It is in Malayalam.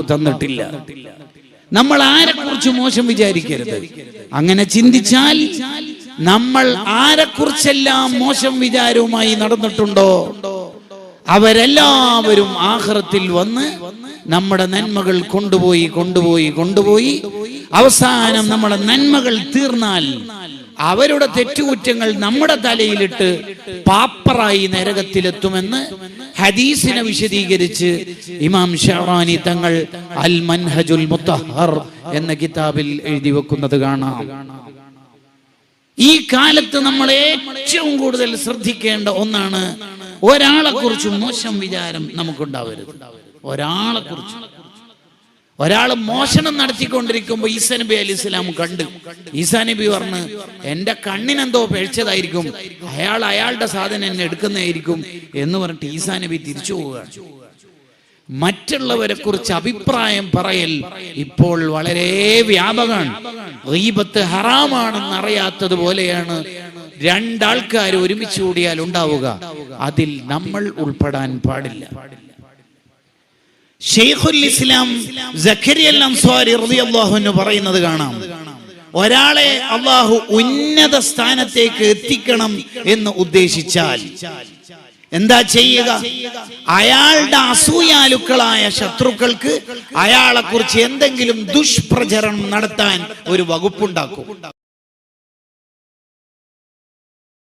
തന്നിട്ടില്ല. നമ്മൾ ആരെക്കുറിച്ച് മോശം വിചാരിക്കരുത്. അങ്ങനെ ചിന്തിച്ചാൽ നമ്മൾ ആരെക്കുറിച്ചെല്ലാം മോശം വിചാരവുമായി നടന്നിട്ടുണ്ടോ അവരെല്ലാവരും ആഖിറത്തിൽ വന്ന് നമ്മുടെ നന്മകൾ കൊണ്ടുപോയി അവസാനം നമ്മുടെ നന്മകൾ തീർന്നാൽ അവരുടെ തെറ്റുകുറ്റങ്ങൾ നമ്മുടെ തലയിലിട്ട് പാപ്പറായി നരകത്തിലെത്തുമെന്ന് ഹദീസിനെ വിശദീകരിച്ച് ഇമാം ഷഅറാനി തങ്ങൾ അൽ മൻഹജുൽ മുത്തഹർ എന്ന കിതാബിൽ എഴുതി വെക്കുന്നത് കാണാം. ഈ കാലത്ത് നമ്മൾ ഏറ്റവും കൂടുതൽ ശ്രദ്ധിക്കേണ്ട ഒന്നാണ്, ഒരാളെ കുറിച്ച് മോശം വിചാരം നമുക്കുണ്ടാവരുത്. ഒരാളെ കുറിച്ച് ഒരാൾ മോഷണം നടത്തിക്കൊണ്ടിരിക്കുമ്പോൾ ഈസാ നബി അലൈഹി സ്വലാം കണ്ട് ഈസാ നബി പറഞ്ഞു, എന്റെ കണ്ണിനെന്തോ പിഴച്ചതായിരിക്കും, അയാളുടെ സാധനം എന്നെ എടുക്കുന്നതായിരിക്കും എന്ന് പറഞ്ഞിട്ട് ഈസാ നബി തിരിച്ചു പോവുകയാണ്. മറ്റുള്ളവരെ കുറിച്ച് അഭിപ്രായം പറയൽ ഇപ്പോൾ വളരെ വ്യാപകമാണ്. ഗീബത്ത് ഹറാമാണെന്ന് അറിയാത്തതുപോലെയാണ് രണ്ടാൾക്കാർ ഒരുമിച്ച് കൂടിയാൽ ഉണ്ടാവുക. അതിൽ നമ്മൾ ഉൾപ്പെടാൻ പാടില്ല. ശൈഖുൽ ഇസ്ലാം സക്കരിയ അൻസ്വാരി റളിയല്ലാഹു അൻഹു പറയുന്നത് കാണാം, ഒരാളെ അല്ലാഹു ഉന്നത സ്ഥാനത്തേക്ക് എത്തിക്കണം എന്ന് ഉദ്ദേശിച്ചാൽ എന്താ ചെയ്യുക? അയാളുടെ അസൂയാലുക്കളായ ശത്രുക്കൾക്ക് അയാളെ കുറിച്ച് എന്തെങ്കിലും ദുഷ്പ്രചരണം നടത്താൻ ഒരു വകുപ്പുണ്ടാക്കും.